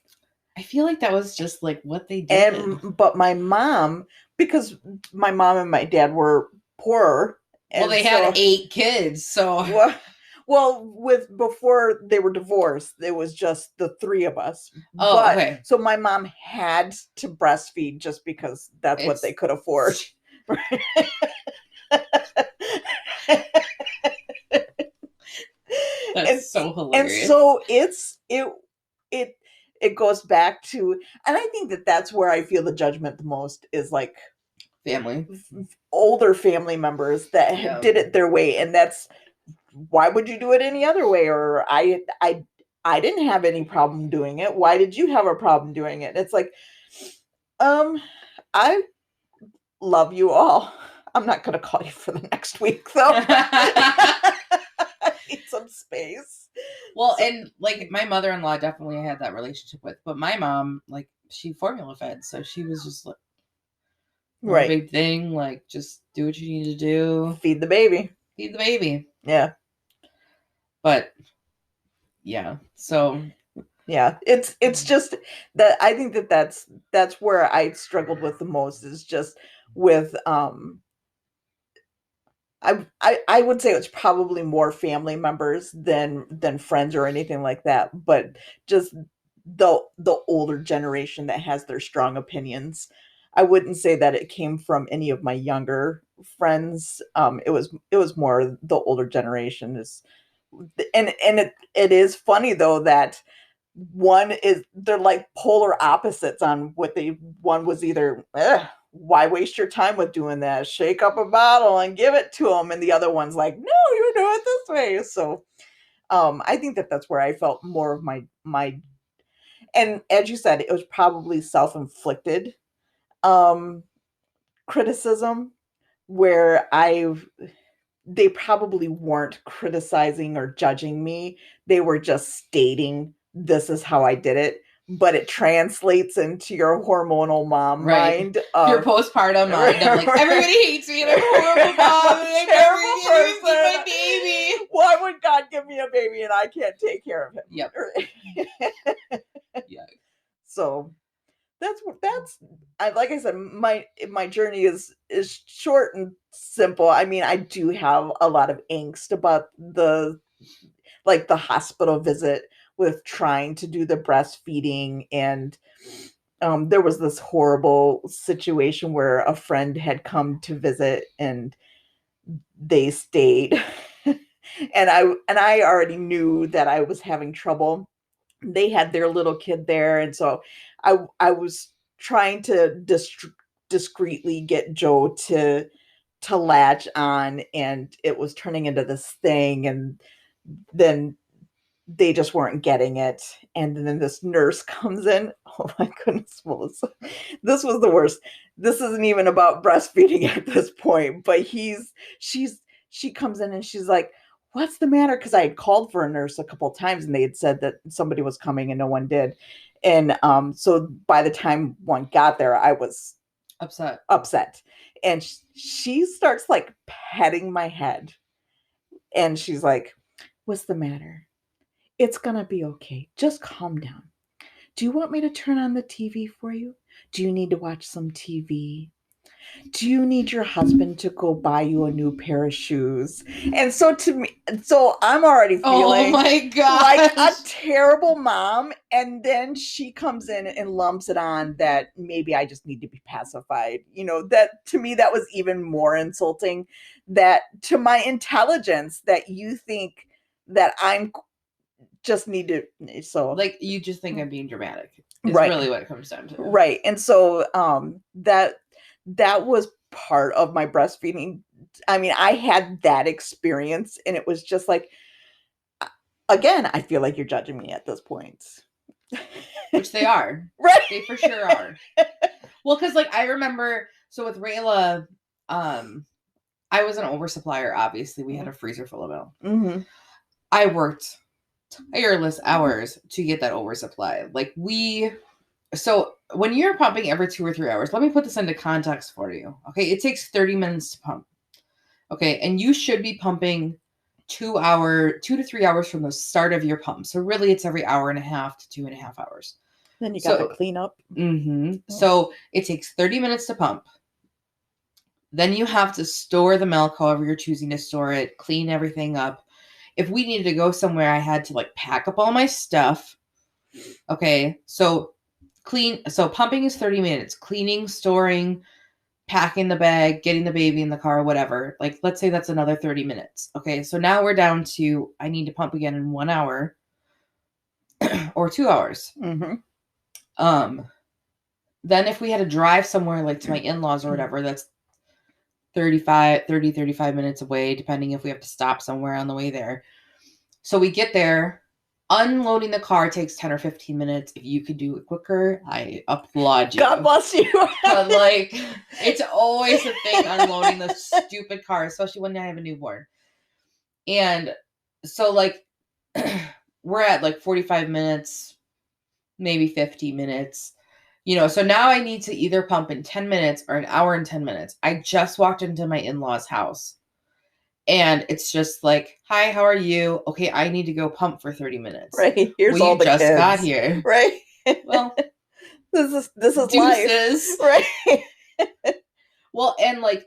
I feel like that was just like what they did. But my mom, because my mom and my dad were poorer. Well, they had 8 kids, so. Before they were divorced, it was just the 3 of us. Oh, okay. So my mom had to breastfeed just because that's what they could afford. That's so hilarious. And so it goes back to, and I think that's where I feel the judgment the most is like older family members that did it their way, and that's, why would you do it any other way? Or I didn't have any problem doing it. Why did you have a problem doing it? It's like, I love you all. I'm not going to call you for the next week, though. I need some space. Well, and like my mother-in-law definitely had that relationship with, but my mom, like, she formula fed, so she was just like, no big thing, like, just do what you need to do. Feed the baby. Yeah. But yeah, so yeah, it's just that I think that's where I struggled with the most, is just with I would say it's probably more family members than friends or anything like that, but just the older generation that has their strong opinions. I wouldn't say that it came from any of my younger friends. It was more the older generation is, and it is funny though that they're like polar opposites on what one was either, why waste your time with doing that? Shake up a bottle and give it to them. And the other one's like, no, you do it this way. So I think that's where I felt more of my, and as you said, it was probably self-inflicted criticism, where they probably weren't criticizing or judging me. They were just stating, this is how I did it. But it translates into your hormonal mom mind. Your postpartum mind. I'm like, everybody hates me and I'm a horrible mom and I'm terrible person. My baby. Why would God give me a baby and I can't take care of him? Yep. Yeah. So that's like I said, my journey is short and simple. I mean, I do have a lot of angst about the hospital visit with trying to do the breastfeeding, and there was this horrible situation where a friend had come to visit and they stayed. and I already knew that I was having trouble. They had their little kid there, and so I was trying to discreetly get Joe to latch on, and it was turning into this thing, and then they just weren't getting it. And then this nurse comes in. Oh my goodness, Melissa. This was the worst. This isn't even about breastfeeding at this point, but she comes in and she's like, "What's the matter?" Because I had called for a nurse a couple of times and they had said that somebody was coming and no one did. And so by the time one got there, I was upset. And she starts like petting my head. And she's like, "What's the matter? It's going to be okay. Just calm down. Do you want me to turn on the TV for you? Do you need to watch some TV? Do you need your husband to go buy you a new pair of shoes?" And so I'm already feeling oh my God, like a terrible mom. And then she comes in and lumps it on that maybe I just need to be pacified. That to me, that was even more insulting, that to my intelligence, that you think that I'm just need to, so like you just think I'm being dramatic is right. really what it comes down to. Right. And so that was part of my breastfeeding. I mean, I had that experience and it was just like, again, I feel like you're judging me at this point. Which they are. Right. They for sure are. Well, because like I remember, so with Rayla, I was an oversupplier, obviously. We had a freezer full of milk. Mm-hmm. I worked tireless hours to get that oversupply. So when you're pumping every 2 or 3 hours, let me put this into context for you. Okay. It takes 30 minutes to pump. Okay. And you should be pumping 2 to 3 hours from the start of your pump. So really it's every hour and a half to 2.5 hours. Then you got to clean up. Mm-hmm. So it takes 30 minutes to pump. Then you have to store the milk however you're choosing to store it, clean everything up. If we needed to go somewhere, I had to like pack up all my stuff. Okay. So pumping is 30 minutes. Cleaning, storing, packing the bag, getting the baby in the car, whatever. Like, let's say that's another 30 minutes. Okay. So now we're down to, I need to pump again in 1 hour or 2 hours. Mm-hmm. Then if we had to drive somewhere like to my in-laws or whatever, that's 35 minutes away, depending if we have to stop somewhere on the way there. So we get there, unloading the car takes 10 or 15 minutes. If you could do it quicker, I applaud you. God bless you. But like, it's always a thing unloading the stupid car, especially when I have a newborn. And so like, we're at like 45 minutes, maybe 50 minutes. So now I need to either pump in 10 minutes or an hour and 10 minutes. I just walked into my in-laws' house and it's just like, "Hi, how are you? Okay, I need to go pump for 30 minutes. Right. Here's all the kids. Got here. Right. Well, this is deuces. Life. Right. Well, and like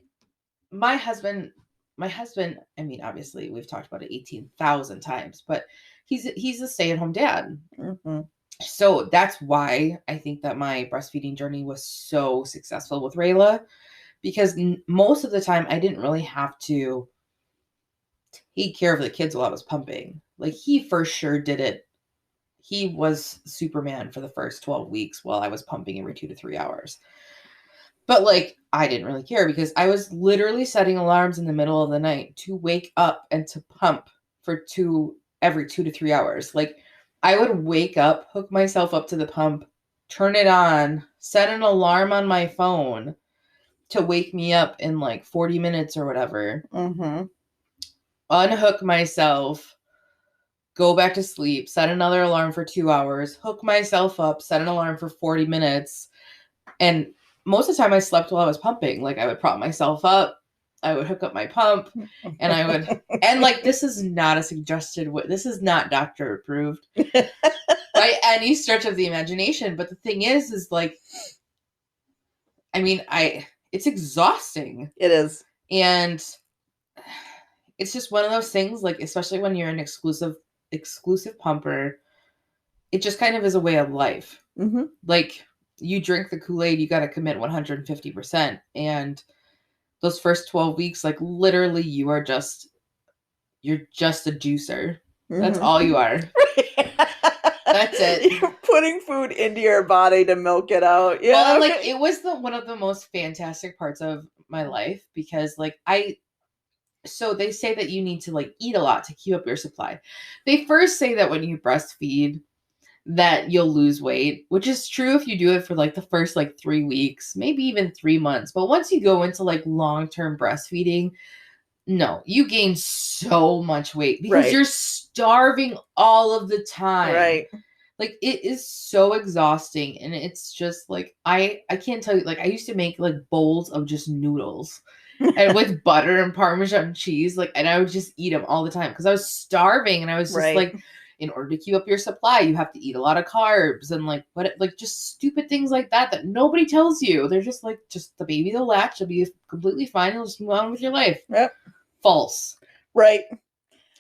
my husband, I mean, obviously we've talked about it 18,000 times, but he's a stay-at-home dad. Mm-hmm. So that's why I think that my breastfeeding journey was so successful with Rayla, because most of the time I didn't really have to take care of the kids while I was pumping. Like he for sure did it. He was Superman for the first 12 weeks while I was pumping every 2 to 3 hours. But like, I didn't really care because I was literally setting alarms in the middle of the night to wake up and to pump for every 2 to 3 hours. Like, I would wake up, hook myself up to the pump, turn it on, set an alarm on my phone to wake me up in like 40 minutes or whatever. Mm-hmm. Unhook myself, go back to sleep, set another alarm for 2 hours, hook myself up, set an alarm for 40 minutes. And most of the time I slept while I was pumping. Like I would prop myself up, I would hook up my pump, and I would, and like, this is not a suggested way. This is not doctor approved by any stretch of the imagination. But the thing is like, I mean, it's exhausting. It is. And it's just one of those things, like, especially when you're an exclusive pumper, it just kind of is a way of life. Mm-hmm. Like, you drink the Kool-Aid, you got to commit 150%. And those first 12 weeks, like, literally you're just a juicer. Mm-hmm. That's all you are. That's it. You're putting food into your body to milk it out. Yeah. Well, like, it was one of the most fantastic parts of my life, because like so they say that you need to like eat a lot to keep up your supply. They first say that when you breastfeed that you'll lose weight, which is true if you do it for like the first like 3 weeks, maybe even 3 months. But once you go into like long-term breastfeeding, no, you gain so much weight because you're starving all of the time. Right. Like, it is so exhausting. And it's just like, I can't tell you, like, I used to make like bowls of just noodles and with butter and Parmesan cheese, like, and I would just eat them all the time because I was starving. And I was just like, in order to keep up your supply, you have to eat a lot of carbs and like, like just stupid things like that nobody tells you. They're just like, just the baby will latch, you'll be completely fine, you'll just move on with your life. Yep. False. Right.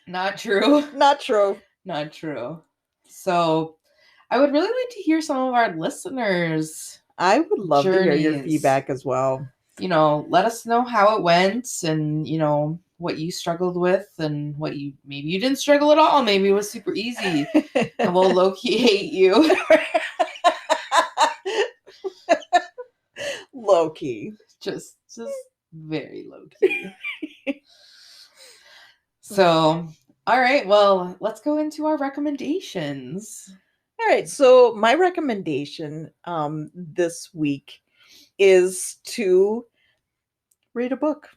Not true. Not true. Not true. So I would really like to hear some of our listeners. I would love to hear your feedback as well. You know, let us know how it went, and you know what you struggled with, and what maybe you didn't struggle at all. Maybe it was super easy, and we'll low-key hate you. Low-key, just very low-key. So, all right. Well, let's go into our recommendations. All right. So my recommendation this week is to read a book.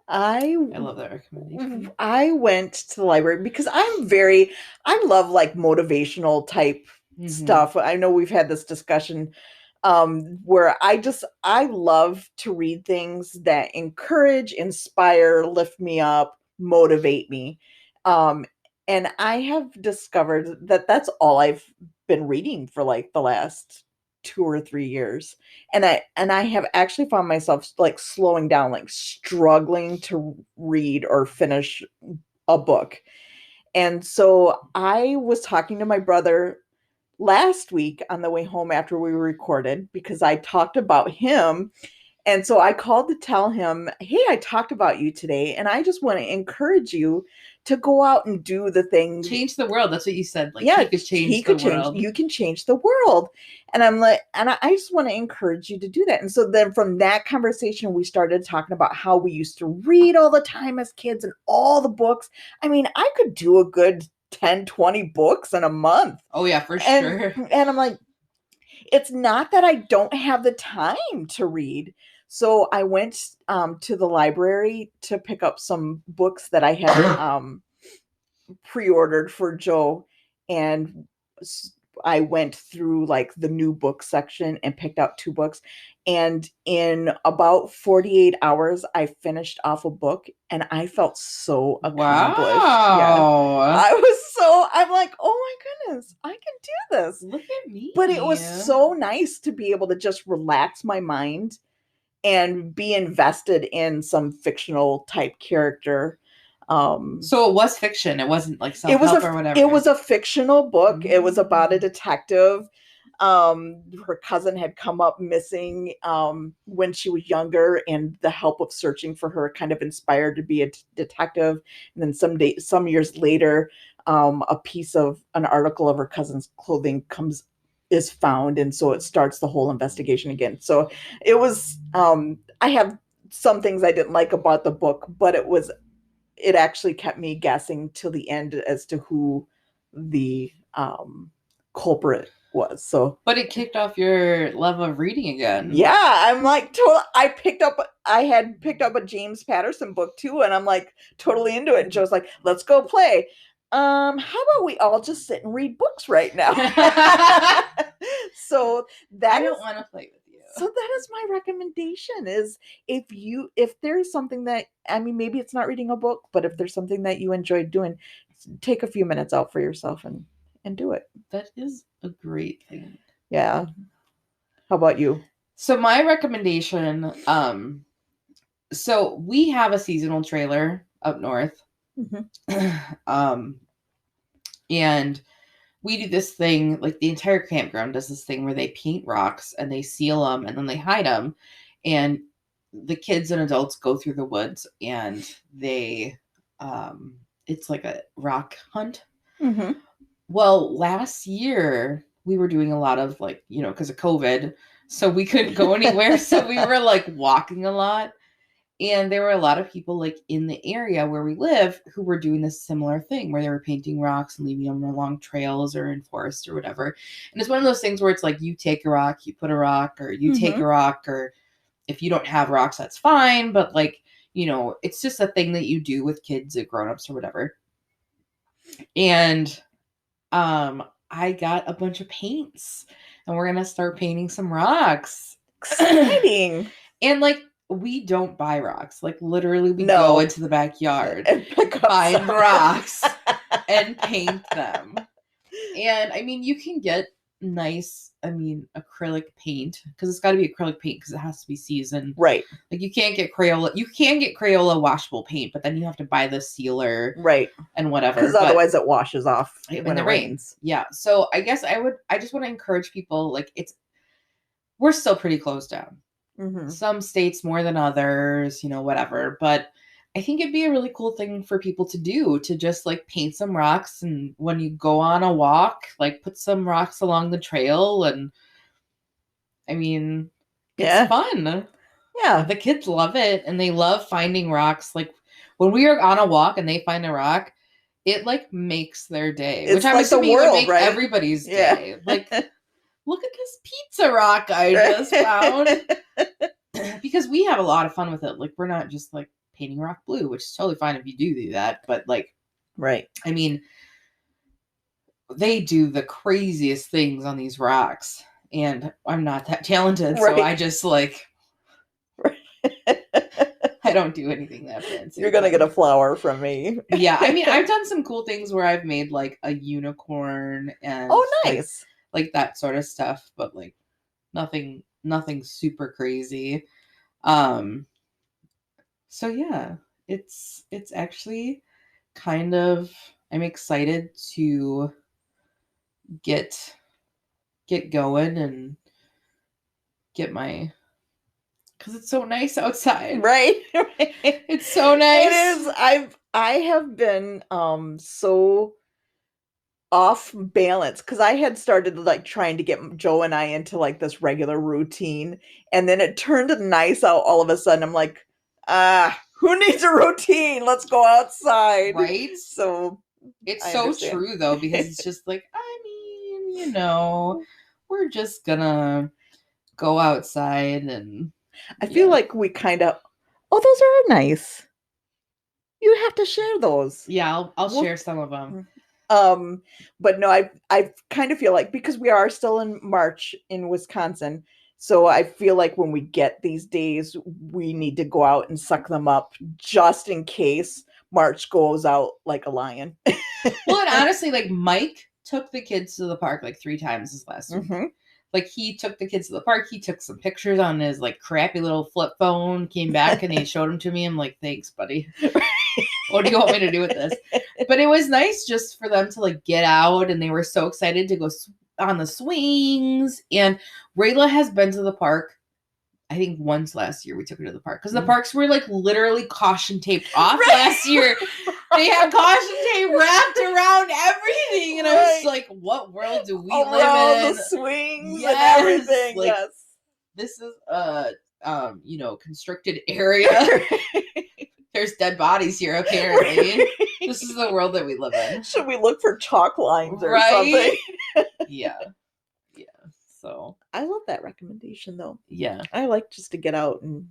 I love that recommendation. I went to the library because I love like motivational type stuff. I know we've had this discussion where I love to read things that encourage, inspire, lift me up, motivate me. And I have discovered that that's all I've been reading for like the last 2 or 3 years. And I have actually found myself like slowing down, like struggling to read or finish a book. And so I was talking to my brother last week on the way home after we recorded, because I talked about him. And so I called to tell him, hey, I talked about you today, and I just want to encourage you to go out and do the things. Change the world. That's what you said. Like, yeah, he could change the world. You can change the world. And I'm like, and I just want to encourage you to do that. And so then from that conversation, we started talking about how we used to read all the time as kids and all the books. I mean, I could do a good 10, 20 books in a month. Oh, yeah, for sure. And I'm like, it's not that I don't have the time to read. So I went to the library to pick up some books that I had pre-ordered for Joe. And I went through like the new book section and picked out 2 books. And in about 48 hours, I finished off a book and I felt so accomplished. Wow. Yeah. I'm like, oh my goodness, I can do this. Look at me. But it was so nice to be able to just relax my mind and be invested in some fictional type character. So it was fiction. It wasn't like self-help or whatever. It was a fictional book. It was about a detective. Her cousin had come up missing when she was younger, and the help of searching for her kind of inspired to be a detective. And then some years later, a piece of an article of her cousin's clothing is found, and so it starts the whole investigation again. So it was I have some things I didn't like about the book, but it actually kept me guessing till the end as to who the culprit was. So, but it kicked off your love of reading again. Yeah, I'm like I had picked up a James Patterson book too, and I'm like totally into it. And Joe's like, "Let's go play." How about we all just sit and read books right now? So I don't want to play with you. So that is my recommendation, is if there's something that, I mean, maybe it's not reading a book, but if there's something that you enjoy doing, take a few minutes out for yourself and do it. That is a great thing. Yeah. How about you? So my recommendation, so we have a seasonal trailer up north. And we do this thing, like the entire campground does this thing where they paint rocks and they seal them and then they hide them. And the kids and adults go through the woods and they, it's like a rock hunt. Well, last year we were doing a lot of like, because of COVID, so we couldn't go anywhere. So we were like walking a lot. And there were a lot of people like in the area where we live who were doing this similar thing where they were painting rocks and leaving them along trails or in forests or whatever. And it's one of those things where it's like you take a rock, you put a rock, or you take a rock, or if you don't have rocks, that's fine. But like, it's just a thing that you do with kids or grownups or whatever. And I got a bunch of paints and we're going to start painting some rocks. Exciting. And like, we don't buy rocks. Like literally we go into the backyard and find rocks and paint them. And I mean, you can get nice, acrylic paint because it's got to be acrylic paint because it has to be seasoned. Right. Like you can't get Crayola. You can get Crayola washable paint, but then you have to buy the sealer. Right. And whatever. Because otherwise it washes off when it rains. Yeah. So I guess I just want to encourage people, like we're still pretty closed down. Some states more than others, whatever. But I think it'd be a really cool thing for people to do, to just like paint some rocks. And when you go on a walk, like put some rocks along the trail. And it's fun. Yeah. The kids love it. And they love finding rocks. Like when we are on a walk and they find a rock, it like makes their day, it's which I'm like assuming world, would make right? everybody's day. Like, look at this pizza rock I just found. Because we have a lot of fun with it. Like, we're not just like painting rock blue, which is totally fine if you do that. But like, right. They do the craziest things on these rocks. And I'm not that talented. So I just like, I don't do anything that fancy. You're going to get a flower from me. Yeah. I've done some cool things where I've made like a unicorn and nice. Like that sort of stuff, but like nothing super crazy. So yeah, it's actually kind of, I'm excited to get going and get my, because it's so nice outside. Right. It's so nice. It is. I have been so off balance because I had started like trying to get Joe and I into like this regular routine, and then it turned nice out all of a sudden. I'm like, who needs a routine? Let's go outside. Right. So it's so true though, because it's just like, we're just gonna go outside, and I feel like we kind of, those are nice. You have to share those. Yeah, I'll share some of them. But no, I kind of feel like, because we are still in March in Wisconsin, so I feel like when we get these days, we need to go out and suck them up just in case March goes out like a lion. Well, and honestly, like Mike took the kids to the park like 3 times this last week. Like he took the kids to the park. He took some pictures on his like crappy little flip phone, came back and he showed them to me. I'm like, thanks, buddy. What do you want me to do with this? But it was nice just for them to like get out, and they were so excited to go on the swings. And Rayla has been to the park, I think once last year we took her to the park, because the parks were like literally caution taped off last year. They had caution tape wrapped around everything, and I was like, what world do we live in? The swings and everything. Like, yes. This is a constricted area. There's dead bodies here, apparently. This is the world that we live in. Should we look for chalk lines or something? Yeah. So I love that recommendation, though. Yeah. I like just to get out and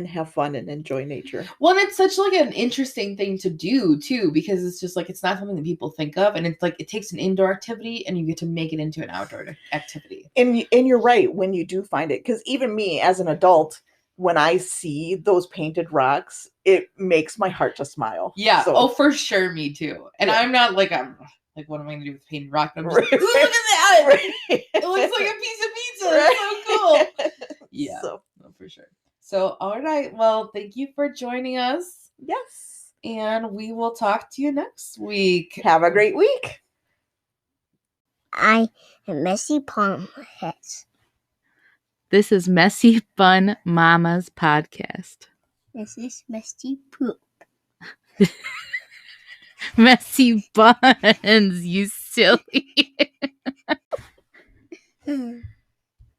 have fun and enjoy nature. Well, and it's such like an interesting thing to do, too, because it's just like, it's not something that people think of. And it's like, it takes an indoor activity and you get to make it into an outdoor activity. And you're right when you do find it. Because even me as an adult, when I see those painted rocks, it makes my heart just smile. Yeah. So, for sure. Me too. And I'm not like, what am I going to do with painted rock? I'm just like, look at that. It looks like a piece of pizza. That's so cool. Yeah. So, no, for sure. So, all right. Well, thank you for joining us. yes. And we will talk to you next week. Have a great week. I am Messy Palmheads. This is Messy Fun Mamas Podcast. This is Messy Poop. Messy buns, you silly.